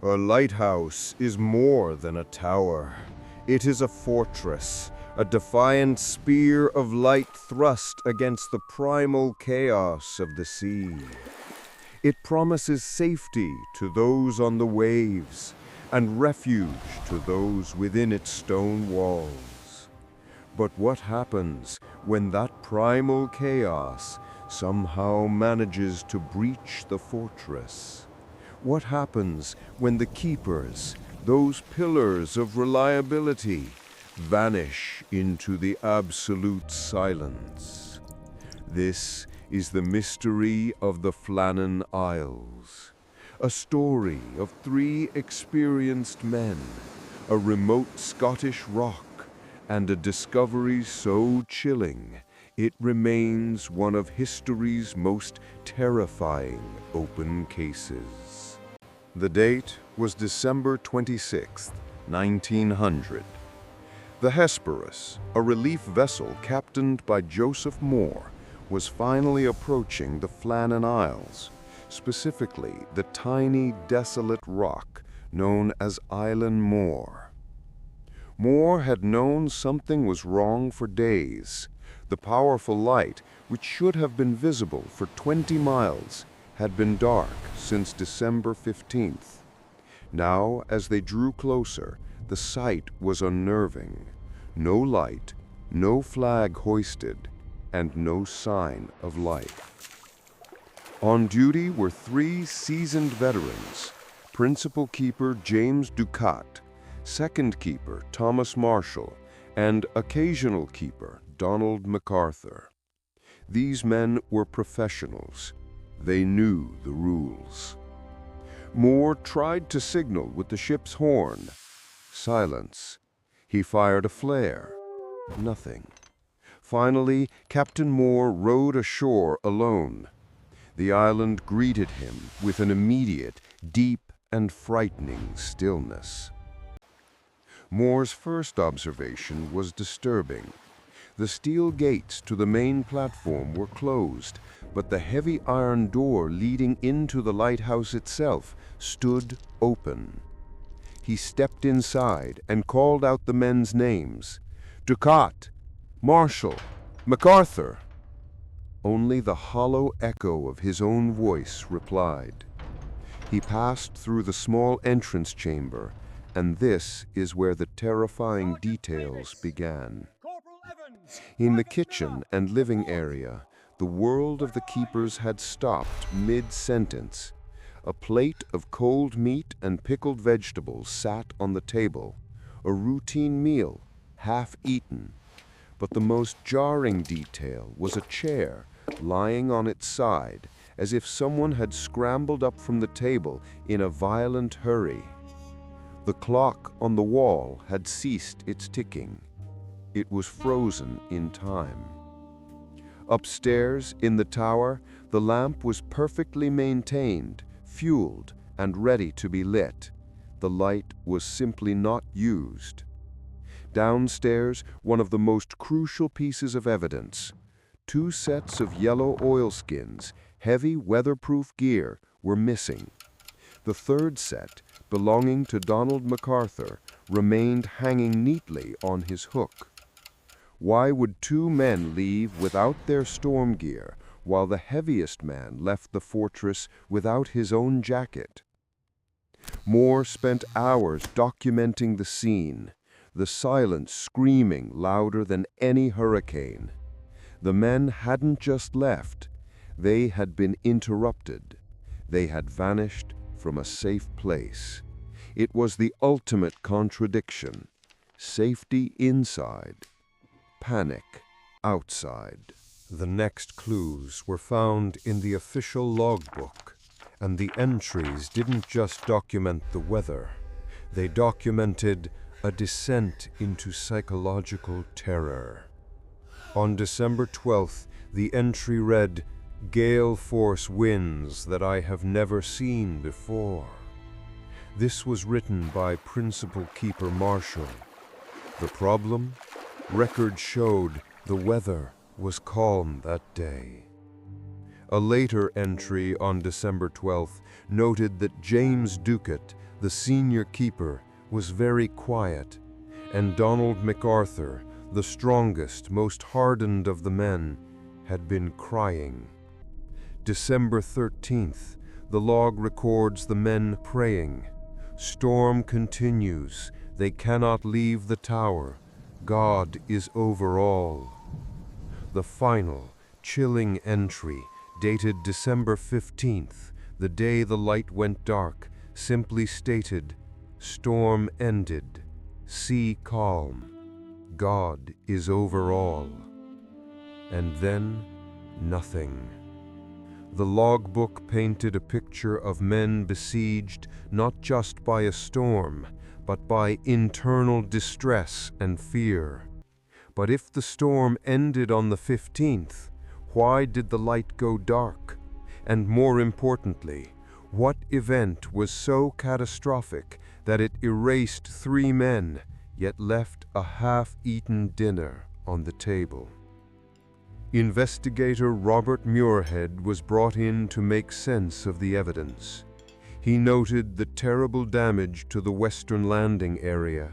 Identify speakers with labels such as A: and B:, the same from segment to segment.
A: A lighthouse is more than a tower. It is a fortress, a defiant spear of light thrust against the primal chaos of the sea. It promises safety to those on the waves and refuge to those within its stone walls. But what happens when that primal chaos somehow manages to breach the fortress? What happens when the keepers, those pillars of reliability, vanish into the absolute silence? This is the mystery of the Flannan Isles, a story of three experienced men, a remote Scottish rock, and a discovery so chilling it remains one of history's most terrifying open cases. The date was December 26, 1900. The Hesperus, a relief vessel captained by Joseph Moore, was finally approaching the Flannan Isles, specifically the tiny, desolate rock known as Island Moore. Moore had known something was wrong for days. The powerful light, which should have been visible for 20 miles, had been dark since December 15th. Now, as they drew closer, the sight was unnerving. No light, no flag hoisted, and no sign of life. On duty were three seasoned veterans: Principal Keeper James Ducat, Second Keeper Thomas Marshall, and Occasional Keeper Donald MacArthur. These men were professionals. They knew the rules. Moore tried to signal with the ship's horn. Silence. He fired a flare. Nothing. Finally, Captain Moore rowed ashore alone. The island greeted him with an immediate, deep, and frightening stillness. Moore's first observation was disturbing. The steel gates to the main platform were closed, but the heavy iron door leading into the lighthouse itself stood open. He stepped inside and called out the men's names: Ducat, Marshall, MacArthur. Only the hollow echo of his own voice replied. He passed through the small entrance chamber, and this is where the terrifying details began. In the kitchen and living area, the world of the keepers had stopped mid-sentence. A plate of cold meat and pickled vegetables sat on the table, a routine meal, half eaten. But the most jarring detail was a chair lying on its side, as if someone had scrambled up from the table in a violent hurry. The clock on the wall had ceased its ticking. It was frozen in time. Upstairs, in the tower, the lamp was perfectly maintained, fueled, and ready to be lit. The light was simply not used. Downstairs, one of the most crucial pieces of evidence. Two sets of yellow oilskins, heavy weatherproof gear, were missing. The third set, belonging to Donald MacArthur, remained hanging neatly on his hook. Why would two men leave without their storm gear, while the heaviest man left the fortress without his own jacket? Moore spent hours documenting the scene, the silence screaming louder than any hurricane. The men hadn't just left. They had been interrupted. They had vanished from a safe place. It was the ultimate contradiction. Safety inside, panic outside. The next clues were found in the official logbook, and the entries didn't just document the weather. They documented a descent into psychological terror. On December 12th, the entry read, "Gale force winds that I have never seen before." This was written by Principal Keeper Marshall. The problem? Records showed the weather was calm that day. A later entry on December 12th noted that James Ducat, The senior keeper was very quiet, and Donald MacArthur, the strongest, most hardened of the men, had been crying. December 13th, the log records the men praying. Storm continues. They cannot leave the tower. God is over all. The final, chilling entry, dated December 15th, the day the light went dark, simply stated, "Storm ended. Sea calm. God is over all." And then, nothing. The logbook painted a picture of men besieged not just by a storm, but by internal distress and fear. But if the storm ended on the 15th, why did the light go dark? And more importantly, what event was so catastrophic that it erased 3 men, yet left a half-eaten dinner on the table? Investigator Robert Muirhead was brought in to make sense of the evidence. He noted the terrible damage to the western landing area.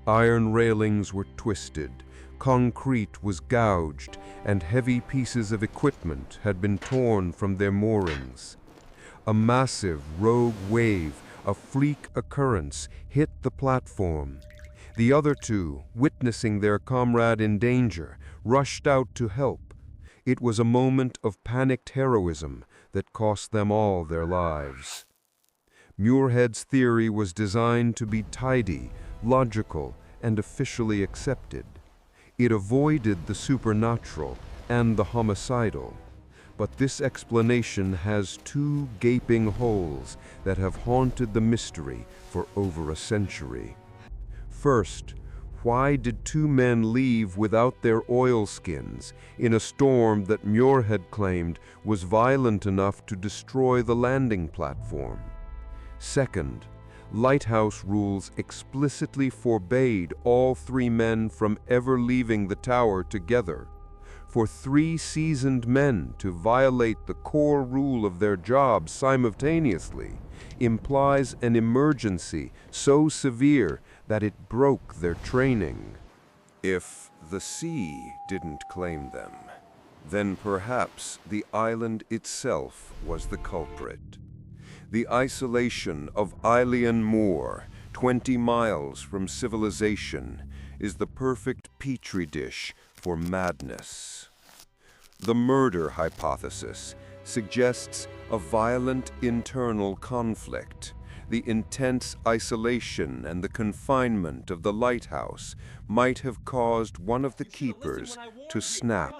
A: Iron railings were twisted, concrete was gouged, and heavy pieces of equipment had been torn from their moorings. A massive rogue wave, a freak occurrence, hit the platform. The other 2, witnessing their comrade in danger, rushed out to help. It was a moment of panicked heroism that cost them all their lives. Muirhead's theory was designed to be tidy, logical, and officially accepted. It avoided the supernatural and the homicidal. But this explanation has 2 gaping holes that have haunted the mystery for over a century. First, why did 2 men leave without their oilskins in a storm that Muirhead claimed was violent enough to destroy the landing platform? Second, Lighthouse rules explicitly forbade all 3 men from ever leaving the tower together. For 3 seasoned men to violate the core rule of their job simultaneously implies an emergency so severe that it broke their training. If the sea didn't claim them, then perhaps the island itself was the culprit. The isolation of Eilean Moor, 20 miles from civilization, is the perfect petri dish for madness. The murder hypothesis suggests a violent internal conflict. The intense isolation and the confinement of the lighthouse might have caused one of the keepers to snap.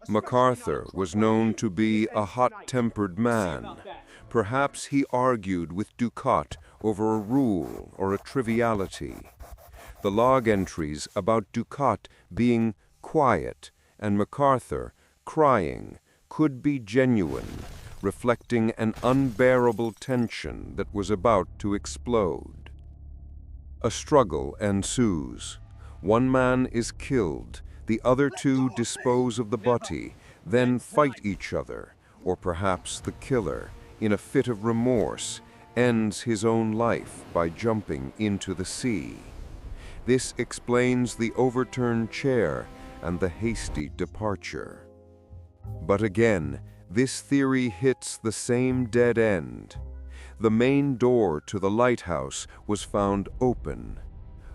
A: MacArthur was known to be a hot-tempered man. Perhaps he argued with Ducat over a rule or a triviality. The log entries about Ducat being quiet and MacArthur crying could be genuine, reflecting an unbearable tension that was about to explode. A struggle ensues. 1 man is killed, the other 2 dispose of the body, then fight each other, or perhaps the killer, in a fit of remorse, ends his own life by jumping into the sea. This explains the overturned chair and the hasty departure. But again, this theory hits the same dead end. The main door to the lighthouse was found open.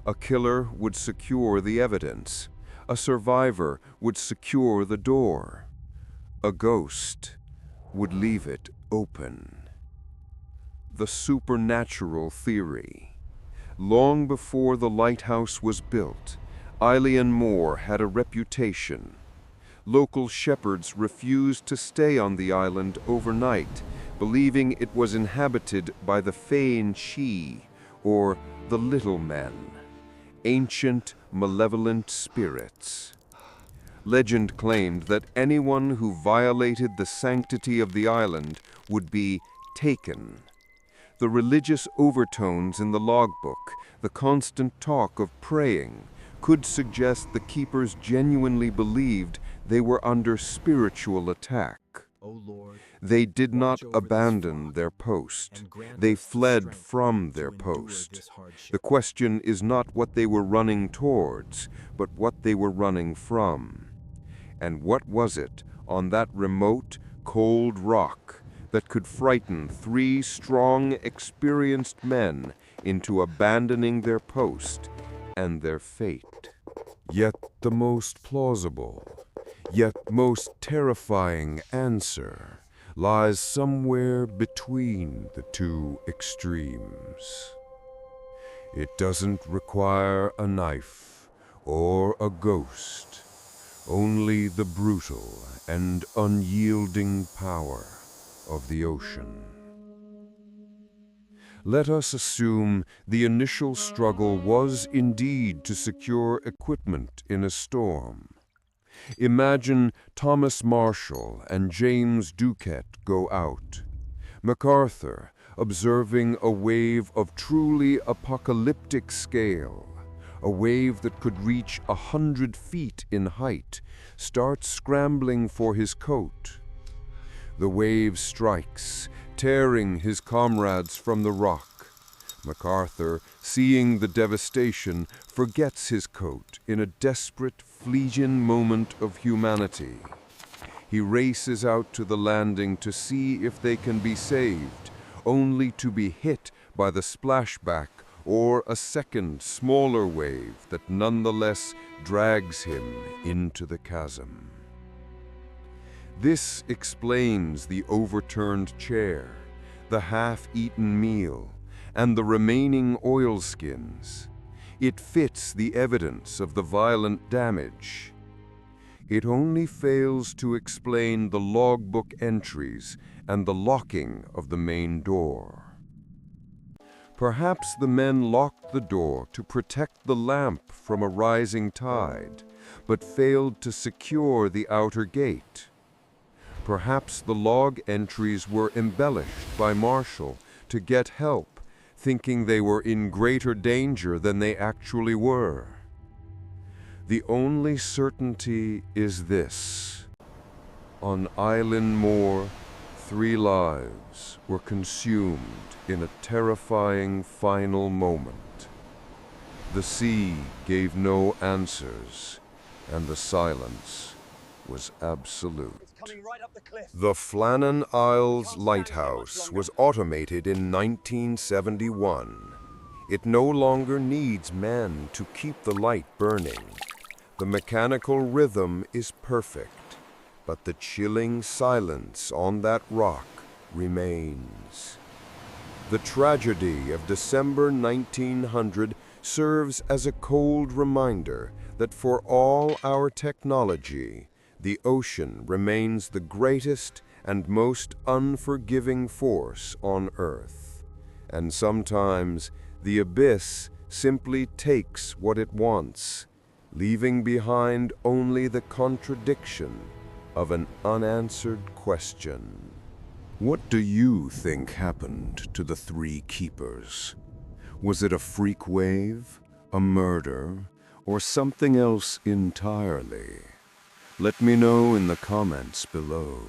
A: A killer would secure the evidence. A survivor would secure the door. A ghost would leave it open. The supernatural theory. Long before the lighthouse was built, Eilean Moor had a reputation. Local shepherds refused to stay on the island overnight, believing it was inhabited by the Flannan, or the little men, ancient, malevolent spirits. Legend claimed that anyone who violated the sanctity of the island would be taken. The religious overtones in the logbook, the constant talk of praying, could suggest the keepers genuinely believed they were under spiritual attack. They did not abandon their post. They fled from their post. The question is not what they were running towards, but what they were running from. And what was it on that remote, cold rock that could frighten 3 strong, experienced men into abandoning their post and their fate? Yet the most plausible, yet most terrifying answer lies somewhere between the 2 extremes. It doesn't require a knife or a ghost, only the brutal and unyielding power of the ocean. Let us assume the initial struggle was indeed to secure equipment in a storm. Imagine Thomas Marshall and James Duquette go out. MacArthur, observing a wave of truly apocalyptic scale, a wave that could reach 100 feet in height, starts scrambling for his coat. The wave strikes, tearing his comrades from the rock. MacArthur, seeing the devastation, forgets his coat in a desperate, fleeting moment of humanity. He races out to the landing to see if they can be saved, only to be hit by the splashback or a second, smaller wave that nonetheless drags him into the chasm. This explains the overturned chair, the half-eaten meal, and the remaining oilskins. It fits the evidence of the violent damage. It only fails to explain the logbook entries and the locking of the main door. Perhaps the men locked the door to protect the lamp from a rising tide, but failed to secure the outer gate. Perhaps the log entries were embellished by Marshall to get help, thinking they were in greater danger than they actually were. The only certainty is this: on Island Moor, 3 lives were consumed in a terrifying final moment. The sea gave no answers, and the silence was absolute. The Flannan Isles Lighthouse was automated in 1971. It no longer needs men to keep the light burning. The mechanical rhythm is perfect, but the chilling silence on that rock remains. The tragedy of December 1900 serves as a cold reminder that for all our technology, the ocean remains the greatest and most unforgiving force on Earth. And sometimes the abyss simply takes what it wants, leaving behind only the contradiction of an unanswered question. What do you think happened to the 3 keepers? Was it a freak wave, a murder, or something else entirely? Let me know in the comments below.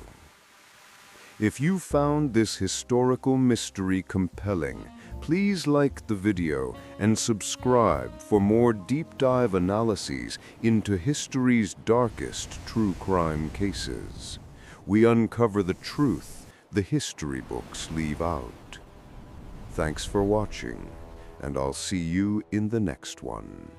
A: If you found this historical mystery compelling, please like the video and subscribe for more deep dive analyses into history's darkest true crime cases. We uncover the truth the history books leave out. Thanks for watching, and I'll see you in the next one.